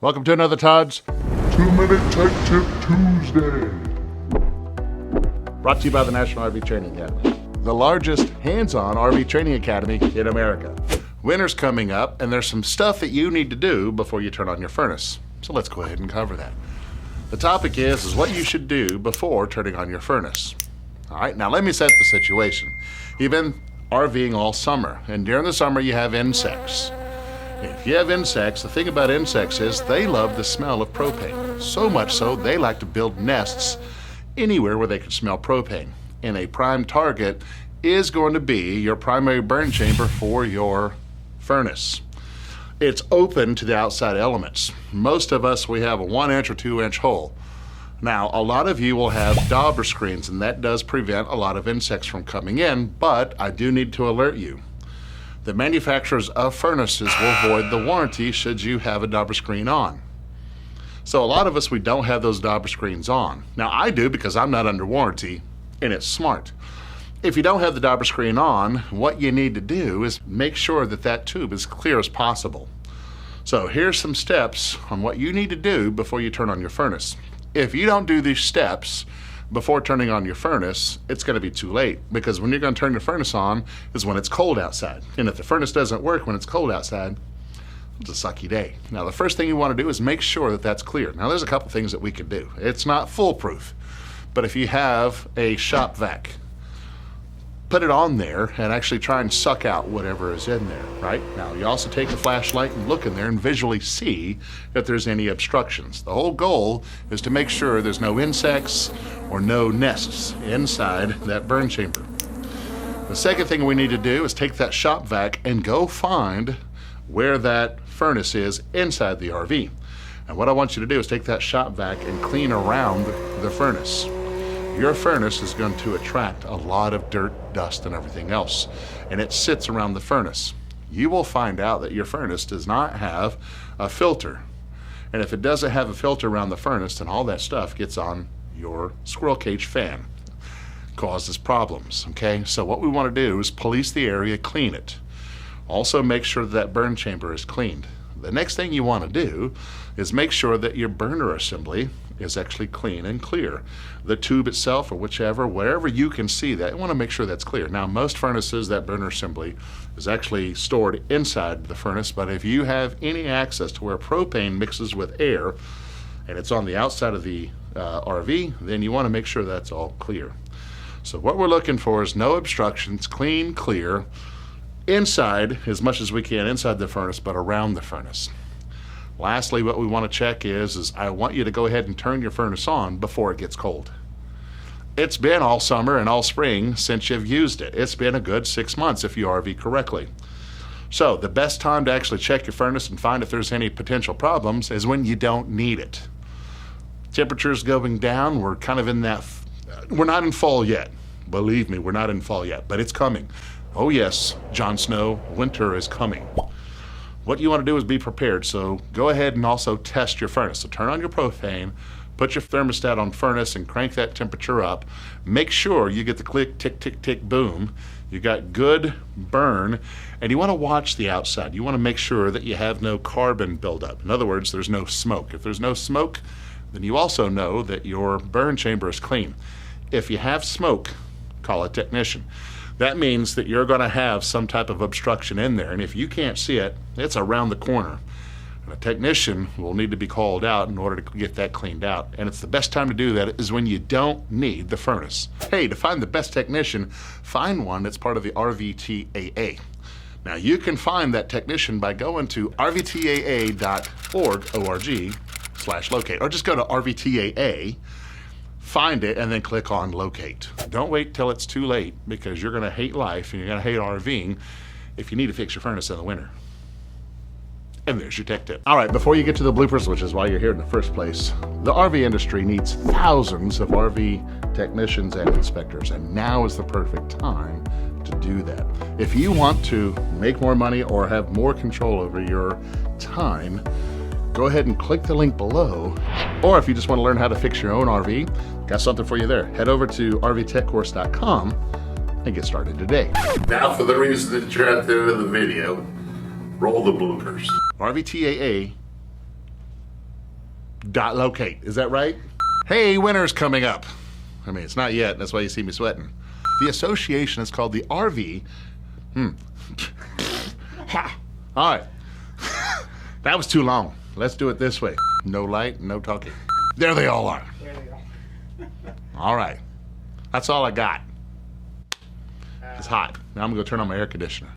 Welcome to another Todd's 2-Minute Tech Tip Tuesday. Brought to you by the National RV Training Academy, the largest hands-on RV training academy in America. Winter's coming up, and there's some stuff that you need to do before you turn on your furnace. So let's go ahead and cover that. The topic is what you should do before turning on your furnace. All right, now let me set the situation. You've been RVing all summer, and during the summer you have insects. If you have insects, the thing about insects is they love the smell of propane. So much so, they like to build nests anywhere where they can smell propane. And a prime target is going to be your primary burn chamber for your furnace. It's open to the outside elements. Most of us, we have a 1-inch or 2-inch hole. Now, a lot of you will have dauber screens, and that does prevent a lot of insects from coming in, but I do need to alert you. The manufacturers of furnaces will void the warranty should you have a dauber screen on. So a lot of us, we don't have those dauber screens on. Now I do because I'm not under warranty, and it's smart. If you don't have the dauber screen on, what you need to do is make sure that that tube is clear as possible. So here's some steps on what you need to do before you turn on your furnace. If you don't do these steps before turning on your furnace, it's going to be too late, because when you're going to turn your furnace on is when it's cold outside. And if the furnace doesn't work when it's cold outside, it's a sucky day. Now, the first thing you want to do is make sure that that's clear. Now, there's a couple things that we can do. It's not foolproof, but if you have a shop vac, put it on there and actually try and suck out whatever is in there, right? Now, you also take a flashlight and look in there and visually see if there's any obstructions. The whole goal is to make sure there's no insects or no nests inside that burn chamber. The second thing we need to do is take that shop vac and go find where that furnace is inside the RV. And what I want you to do is take that shop vac and clean around the furnace. Your furnace is going to attract a lot of dirt, dust, and everything else, and it sits around the furnace. You will find out that your furnace does not have a filter. And if it doesn't have a filter around the furnace, then all that stuff gets on your squirrel cage fan. Causes problems, okay? So what we want to do is police the area, clean it. Also make sure that burn chamber is cleaned. The next thing you want to do is make sure that your burner assembly is actually clean and clear. The tube itself, or wherever you can see that, you want to make sure that's clear. Now, most furnaces, that burner assembly is actually stored inside the furnace, but if you have any access to where propane mixes with air and it's on the outside of the RV, then you want to make sure that's all clear. So what we're looking for is no obstructions, clean, clear, inside as much as we can inside the furnace, but around the furnace. Lastly, what we want to check is I want you to go ahead and turn your furnace on before it gets cold. It's been all summer and all spring since you've used it. It's been a good 6 months if you RV correctly. So the best time to actually check your furnace and find if there's any potential problems is when you don't need it. Temperatures going down, we're kind of in that, we're not in fall yet. Believe me, we're not in fall yet, but it's coming. Oh yes, Jon Snow, winter is coming. What you want to do is be prepared, so go ahead and also test your furnace. So turn on your propane, put your thermostat on furnace and crank that temperature up. Make sure you get the click, tick, tick, tick, boom. You got good burn, and you want to watch the outside. You want to make sure that you have no carbon buildup. In other words, there's no smoke. If there's no smoke, then you also know that your burn chamber is clean. If you have smoke, call a technician. That means that you're going to have some type of obstruction in there, and if you can't see it, it's around the corner. And a technician will need to be called out in order to get that cleaned out, and it's the best time to do that is when you don't need the furnace. Hey, to find the best technician, find one that's part of the RVTAA. Now you can find that technician by going to rvtaa.org/locate, or just go to RVTAA, find it, and then click on locate. Don't wait till it's too late, because you're going to hate life and you're going to hate RVing if you need to fix your furnace in the winter. And there's your tech tip. All right, before you get to the bloopers, which is why you're here in the first place, the RV industry needs thousands of RV technicians and inspectors, and now is the perfect time to do that. If you want to make more money or have more control over your time, go ahead and click the link below. Or if you just want to learn how to fix your own RV, got something for you there. Head over to rvtechcourse.com and get started today. Now for the reason that you're at the end of the video, roll the bloopers. RVTAA dot locate. Is that right? Hey, winter's coming up. I mean, it's not yet. That's why you see me sweating. The association is called the RV. Ha. All right. That was too long. Let's do it this way. No light, no talking. There they all are. There they go. All right. That's all I got. It's hot. Now I'm going to turn on my air conditioner.